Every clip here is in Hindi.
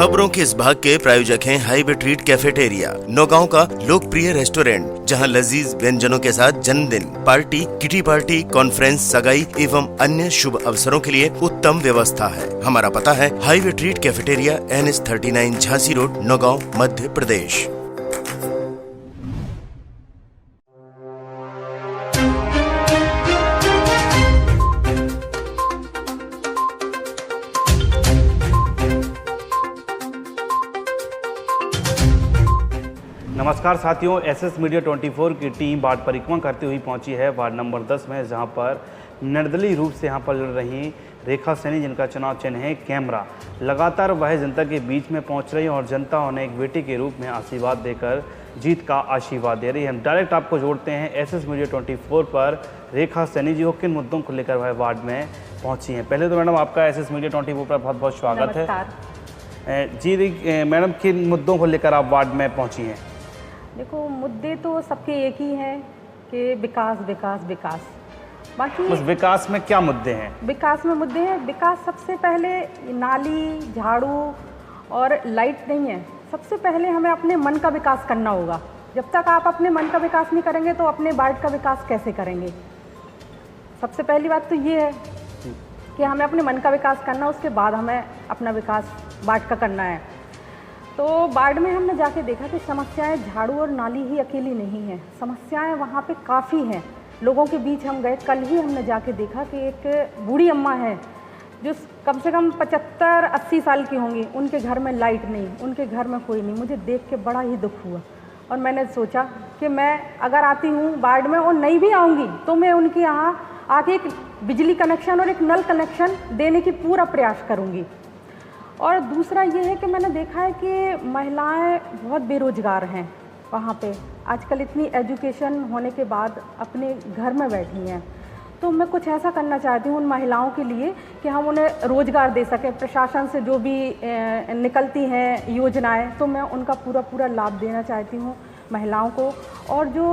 खबरों के इस भाग के प्रायोजक हैं हाईवे ट्रीट कैफेटेरिया, नौगांव का लोकप्रिय रेस्टोरेंट जहां लजीज व्यंजनों के साथ जन्मदिन, पार्टी, किटी पार्टी, कॉन्फ्रेंस, सगाई एवं अन्य शुभ अवसरों के लिए उत्तम व्यवस्था है। हमारा पता है highway treat cafeteria, NH39 Jhansi road, Naugaon, Madhya Pradesh. नमस्कार साथियों, SS मीडिया 24 की टीम वार्ड परिक्रमा करते हुए पहुंची है वार्ड नंबर 10 में, जहां पर निर्दलीय रूप से यहां पर लड़ रही रेखा सैनी, जिनका चुनाव चिन्ह है कैमरा। लगातार वह जनता के बीच में पहुंच रही और जनता उन्हें एक बेटी के रूप में आशीर्वाद देकर जीत का आशीर्वाद दे रही है। हम डायरेक्ट आपको जोड़ते हैं SS मीडिया 24 पर रेखा सैनी जी को किन मुद्दों को लेकर वह वार्ड में पहुँची हैं। पहले तो मैडम आपका SS मीडिया 24 पर बहुत बहुत स्वागत है जी। मैडम, किन मुद्दों को लेकर आप वार्ड में पहुँची हैं? देखो, मुद्दे तो सबके एक ही हैं कि विकास विकास विकास। बाकी उस विकास में क्या मुद्दे हैं? विकास में मुद्दे हैं, विकास सबसे पहले नाली, झाड़ू और लाइट नहीं है। सबसे पहले हमें अपने मन का विकास करना होगा। जब तक आप अपने मन का विकास नहीं करेंगे तो अपने वार्ड का विकास कैसे करेंगे? सबसे पहली बात तो ये है कि हमें अपने मन का विकास करना, उसके बाद हमें अपना विकास वार्ड का करना है। तो वार्ड में हमने जाके देखा कि समस्याएं झाड़ू और नाली ही अकेली नहीं हैं, समस्याएं वहाँ पे काफ़ी हैं। लोगों के बीच हम गए, कल ही हमने जाके देखा कि एक बूढ़ी अम्मा है जो कम से कम 75-80 साल की होंगी, उनके घर में लाइट नहीं, उनके घर में कोई नहीं। मुझे देख के बड़ा ही दुख हुआ और मैंने सोचा कि मैं अगर आती हूँ वार्ड में और नहीं भी आऊँगी तो मैं उनके यहाँ आके एक बिजली कनेक्शन और एक नल कनेक्शन देने की पूरा प्रयास करूँगी। और दूसरा ये है कि मैंने देखा है कि महिलाएं बहुत बेरोज़गार हैं वहाँ पे। आजकल इतनी एजुकेशन होने के बाद अपने घर में बैठी हैं, तो मैं कुछ ऐसा करना चाहती हूँ उन महिलाओं के लिए कि हम उन्हें रोज़गार दे सकें। प्रशासन से जो भी निकलती हैं योजनाएं, तो मैं उनका पूरा लाभ देना चाहती हूँ महिलाओं को। और जो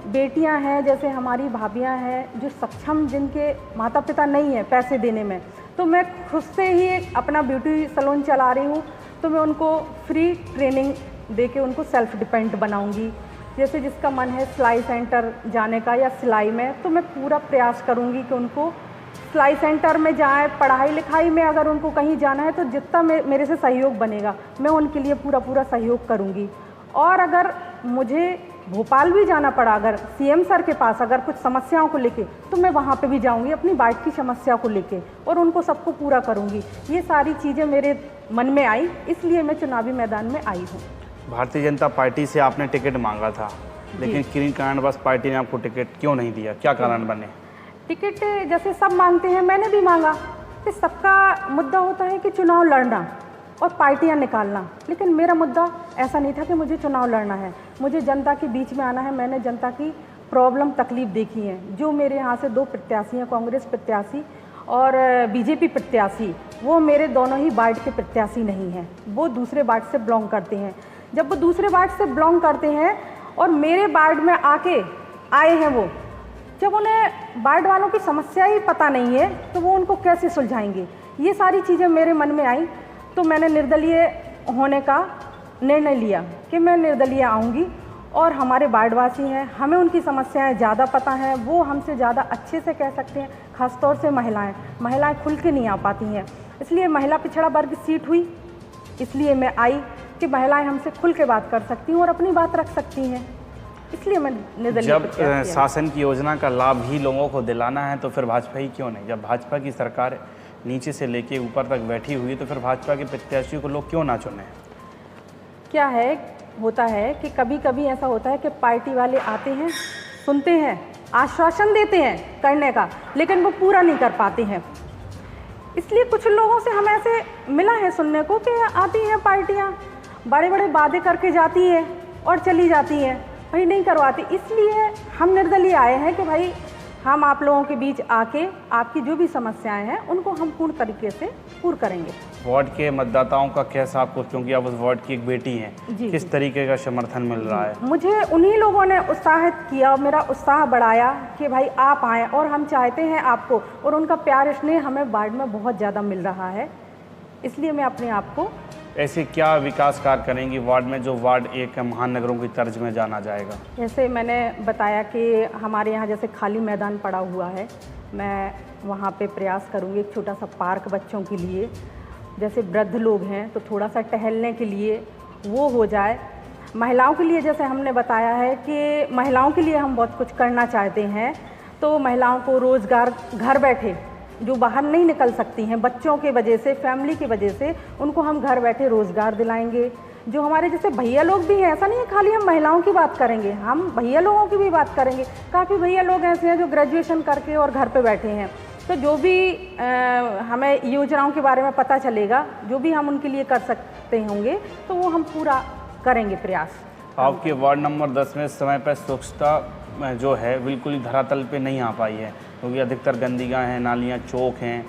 बेटियां हैं, जैसे हमारी भाभियां हैं जो सक्षम, जिनके माता पिता नहीं हैं पैसे देने में, तो मैं खुद से ही अपना ब्यूटी सैलून चला रही हूँ, तो मैं उनको फ्री ट्रेनिंग देके उनको सेल्फ डिपेंड बनाऊंगी। जैसे जिसका मन है सिलाई सेंटर जाने का या सिलाई में, तो मैं पूरा प्रयास करूँगी कि उनको सिलाई सेंटर में जाएं। पढ़ाई लिखाई में अगर उनको कहीं जाना है तो जितना मेरे से सहयोग बनेगा मैं उनके लिए पूरा सहयोग करूँगी। और अगर मुझे भोपाल भी जाना पड़ा, अगर CM सर के पास अगर कुछ समस्याओं को लेके, तो मैं वहाँ पे भी जाऊँगी अपनी वार्ड की समस्या को लेके और उनको सबको पूरा करूँगी। ये सारी चीज़ें मेरे मन में आई, इसलिए मैं चुनावी मैदान में आई हूँ। भारतीय जनता पार्टी से आपने टिकट मांगा था, लेकिन किन कारणवश पार्टी ने आपको टिकट क्यों नहीं दिया? क्या कारण बने? टिकट जैसे सब मांगते हैं, मैंने भी मांगा कि सबका मुद्दा होता है कि चुनाव लड़ना और पार्टियां निकालना, लेकिन मेरा मुद्दा ऐसा नहीं था कि मुझे चुनाव लड़ना है। मुझे जनता के बीच में आना है। मैंने जनता की प्रॉब्लम तकलीफ देखी है। जो मेरे यहाँ से 2 प्रत्याशी हैं, कांग्रेस प्रत्याशी और BJP प्रत्याशी, वो मेरे दोनों ही वार्ड के प्रत्याशी नहीं हैं, वो दूसरे वार्ड से बिलोंग करते हैं। जब वो दूसरे वार्ड से बिलोंग करते हैं और मेरे वार्ड में आके आए हैं, वो जब उन्हें वार्ड वालों की समस्या ही पता नहीं है तो वो उनको कैसे सुलझाएंगे? ये सारी चीज़ें मेरे मन में आई, तो मैंने निर्दलीय होने का निर्णय लिया कि मैं निर्दलीय आऊँगी। और हमारे वार्डवासी हैं, हमें उनकी समस्याएं ज़्यादा पता हैं, वो हमसे ज़्यादा अच्छे से कह सकते हैं। ख़ासतौर से महिलाएं खुल के नहीं आ पाती हैं, इसलिए महिला पिछड़ा वर्ग सीट हुई, इसलिए मैं आई कि महिलाएं हमसे खुल के बात कर सकती हैं और अपनी बात रख सकती हैं, इसलिए मैं निर्दलीय। जब शासन की योजना का लाभ ही लोगों को दिलाना है तो फिर भाजपा ही क्यों नहीं? जब भाजपा की सरकार नीचे से लेके ऊपर तक बैठी हुई, तो फिर भाजपा के प्रत्याशियों को लोग क्यों ना चुने? क्या है, होता है कि कभी कभी ऐसा होता है कि पार्टी वाले आते हैं, सुनते हैं, आश्वासन देते हैं करने का, लेकिन वो पूरा नहीं कर पाते हैं। इसलिए कुछ लोगों से हमें ऐसे मिला है सुनने को कि आती हैं पार्टियां, बड़े बड़े वादे करके जाती है और चली जाती हैं, भाई नहीं करवाती। इसलिए हम निर्दलीय आए हैं कि भाई हम आप लोगों के बीच आके आपकी जो भी समस्याएं हैं उनको हम पूर्ण तरीके से पूर्ण करेंगे। वार्ड के मतदाताओं का कैसा आपको, क्योंकि आप उस वार्ड की एक बेटी हैं, किस तरीके का समर्थन मिल रहा है? मुझे उन्हीं लोगों ने उत्साहित किया, मेरा उत्साह बढ़ाया कि भाई आप आएँ और हम चाहते हैं आपको, और उनका प्यार स्नेह हमें वार्ड में बहुत ज़्यादा मिल रहा है, इसलिए मैं अपने आप को ऐसे क्या विकास कार्य करेंगी वार्ड में जो वार्ड एक महानगरों की तर्ज में जाना जाएगा? जैसे मैंने बताया कि हमारे यहाँ जैसे खाली मैदान पड़ा हुआ है, मैं वहाँ पे प्रयास करूँगी एक छोटा सा पार्क बच्चों के लिए, जैसे वृद्ध लोग हैं तो थोड़ा सा टहलने के लिए वो हो जाए। महिलाओं के लिए जैसे हमने बताया है कि महिलाओं के लिए हम बहुत कुछ करना चाहते हैं, तो महिलाओं को रोज़गार घर बैठे जो बाहर नहीं निकल सकती हैं बच्चों के वजह से, फैमिली की वजह से, उनको हम घर बैठे रोज़गार दिलाएंगे। जो हमारे जैसे भैया लोग भी हैं, ऐसा नहीं है खाली हम महिलाओं की बात करेंगे, हम भैया लोगों की भी बात करेंगे। काफ़ी भैया लोग ऐसे हैं जो ग्रेजुएशन करके और घर पे बैठे हैं, तो जो भी हमें योजनाओं के बारे में पता चलेगा, जो भी हम उनके लिए कर सकते होंगे तो वो हम पूरा करेंगे प्रयास। आपके वार्ड नंबर 10 में समय पर स्वच्छता जो है बिल्कुल ही धरातल पे नहीं आ पाई है, क्योंकि अधिकतर गंदगियाँ हैं, नालियाँ, चौक हैं,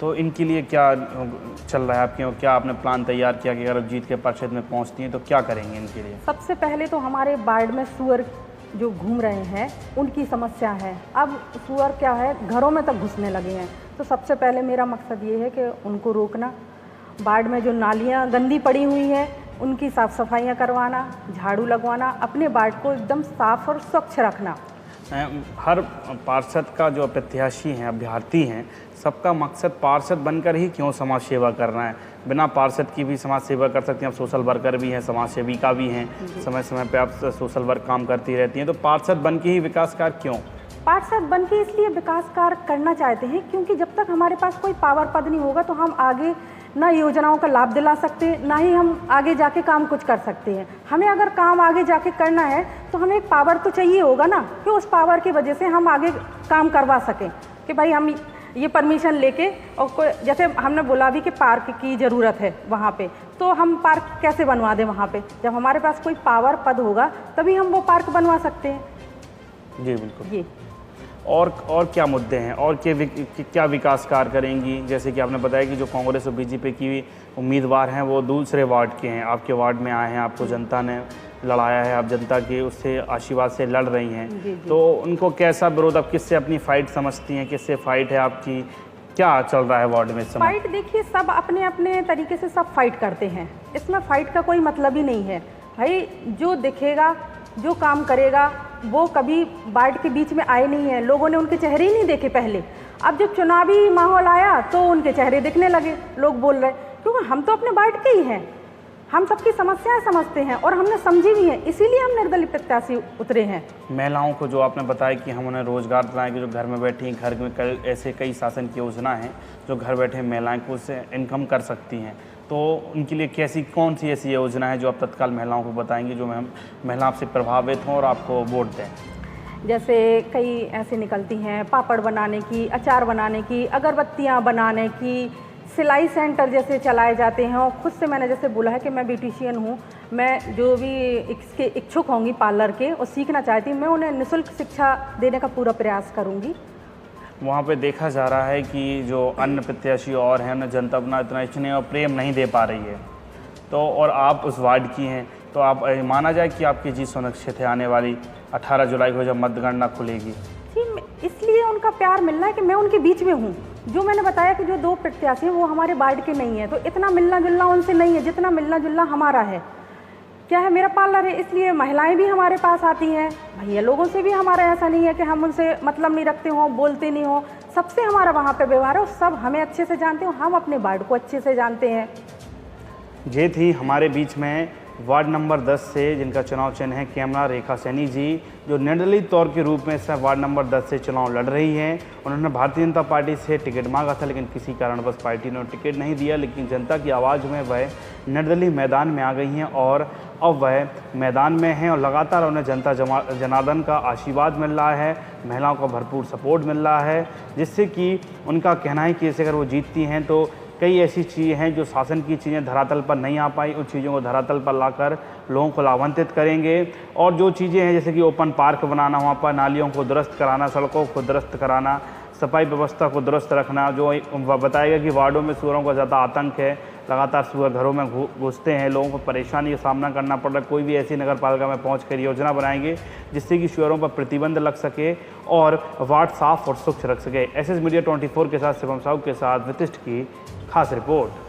तो इनके लिए क्या चल रहा है आपके, और क्या आपने प्लान तैयार किया कि अगर जीत के परिषद में पहुंचती हैं तो क्या करेंगे इनके लिए? सबसे पहले तो हमारे वार्ड में सुअर जो घूम रहे हैं उनकी समस्या है। अब सुअर क्या है, घरों में तक घुसने लगे हैं, तो सबसे पहले मेरा मकसद ये है कि उनको रोकना। वार्ड में जो नालियाँ गंदी पड़ी हुई हैं उनकी साफ़ सफाइयाँ करवाना, झाड़ू लगवाना, अपने वार्ड को एकदम साफ़ और स्वच्छ रखना। हर पार्षद का जो प्रत्याशी हैं, अभ्यर्थी हैं, सबका मकसद पार्षद बनकर ही क्यों समाज सेवा करना है? बिना पार्षद की भी समाज सेवा कर सकती हैं, आप सोशल वर्कर भी हैं, समाज सेविका भी हैं, समय समय पे आप सोशल वर्क काम करती रहती हैं, तो पार्षद बन के ही विकास कार्य क्यों? पार्षद बन के इसलिए विकास कार्य करना चाहते हैं क्योंकि जब तक हमारे पास कोई पावर पद नहीं होगा तो हम आगे ना योजनाओं का लाभ दिला सकते, ना ही हम आगे जाके काम कुछ कर सकते हैं। हमें अगर काम आगे जाके करना है तो हमें एक पावर तो चाहिए होगा ना, कि उस पावर की वजह से हम आगे काम करवा सकें, कि भाई हम ये परमिशन लेके, और जैसे हमने बोला भी कि पार्क की ज़रूरत है वहाँ पे, तो हम पार्क कैसे बनवा दें वहाँ पे? जब हमारे पास कोई पावर पद होगा तभी हम वो पार्क बनवा सकते हैं। जी बिल्कुल। ये और क्या मुद्दे हैं, और क्या विकास कार्य करेंगी? जैसे कि आपने बताया कि जो कांग्रेस और बीजेपी की उम्मीदवार हैं वो दूसरे वार्ड के हैं, आपके वार्ड में आए हैं, आपको जनता ने लड़ाया है, आप जनता के उससे आशीर्वाद से लड़ रही हैं, जी। तो उनको कैसा विरोध, आप किससे अपनी फाइट समझती हैं, किससे फाइट है आपकी, क्या चल रहा है वार्ड में इस समय? फाइट देखिए, सब अपने अपने तरीके से सब फाइट करते हैं, इसमें फाइट का कोई मतलब ही नहीं है। भाई जो दिखेगा, जो काम करेगा, वो कभी वार्ड के बीच में आए नहीं है, लोगों ने उनके चेहरे ही नहीं देखे पहले। अब जब चुनावी माहौल आया तो उनके चेहरे दिखने लगे, लोग बोल रहे, क्योंकि हम तो अपने वार्ड के ही हैं, हम सबकी समस्याएं समझते हैं और हमने समझी भी हैं, इसीलिए हम निर्दलीय प्रत्याशी उतरे हैं। महिलाओं को जो आपने बताया कि हम उन्हें रोजगार दिलाएंगे, जो घर में बैठी घर में ऐसे कई शासन की योजना हैं जो घर बैठे महिलाएं को उससे इनकम कर सकती हैं, तो उनके लिए कौन सी ऐसी योजना है जो आप तत्काल महिलाओं को बताएंगे जो महिला आपसे प्रभावित हों और आपको वोट दें? जैसे कई ऐसे निकलती हैं, पापड़ बनाने की, अचार बनाने की, अगरबत्तियाँ बनाने की, सिलाई सेंटर जैसे चलाए जाते हैं। और खुद से मैंने जैसे बोला है कि मैं ब्यूटिशियन हूँ, मैं जो भी इसके इच्छुक होंगी पार्लर के और सीखना चाहती हूँ, मैं उन्हें निःशुल्क शिक्षा देने का पूरा प्रयास करूँगी। वहाँ पे देखा जा रहा है कि जो अन्य प्रत्याशी और हैं उन्हें जनता अपना इतना स्नेह और प्रेम नहीं दे पा रही है, तो और आप उस वार्ड की हैं, तो आप माना जाए कि आपकी जीत सुनिश्चित है आने वाली 18 जुलाई को जब मतगणना खुलेगी? जी, इसलिए उनका प्यार मिलना है कि मैं उनके बीच में हूँ। जो मैंने बताया कि जो दो प्रत्याशी हैं वो हमारे वार्ड के नहीं हैं, तो इतना मिलना जुलना उनसे नहीं है जितना मिलना जुलना हमारा है। क्या है, मेरा पार्लर है, इसलिए महिलाएं भी हमारे पास आती हैं, भैया लोगों से भी हमारा ऐसा नहीं है कि हम उनसे मतलब नहीं रखते हों, बोलते नहीं हों, सबसे हमारा वहाँ पे व्यवहार है और सब हमें अच्छे से जानते हो, हम अपने वार्ड को अच्छे से जानते हैं। ये थी हमारे बीच में वार्ड नंबर 10 से जिनका चुनाव चिन्ह है कैमरा, रेखा सैनी जी, जो निर्दलीय तौर के रूप में इस वार्ड नंबर 10 से चुनाव लड़ रही हैं। उन्होंने भारतीय जनता पार्टी से टिकट मांगा था, लेकिन किसी कारणवश पार्टी ने टिकट नहीं दिया, लेकिन जनता की आवाज़ में वह निर्दलीय मैदान में आ गई हैं और अब वह मैदान में हैं और लगातार उन्हें जनता जनार्दन का आशीर्वाद मिल रहा है, महिलाओं का भरपूर सपोर्ट मिल रहा है, जिससे कि उनका कहना है कि अगर वो जीतती हैं तो कई ऐसी चीज़ें हैं जो शासन की चीज़ें धरातल पर नहीं आ पाई, उन चीज़ों को धरातल पर लाकर लोगों को लाभान्वित करेंगे। और जो चीज़ें हैं जैसे कि ओपन पार्क बनाना, वहाँ पर नालियों को दुरुस्त कराना, सड़कों को दुरुस्त कराना, सफाई व्यवस्था को दुरुस्त रखना, जो बताएगा कि वार्डों में सुअरों का ज़्यादा आतंक है, लगातार सुअर घरों में घुसते हैं, लोगों को परेशानी का सामना करना पड़ रहा है। कोई भी ऐसी नगर पालिका में पहुँचकर योजना बनाएंगे जिससे कि सुअरों पर प्रतिबंध लग सके और वार्ड साफ और स्वच्छ रख सके। एसएस मीडिया 24 के साथ शिवम साहू के साथ विशिष्ट की खास रिपोर्ट।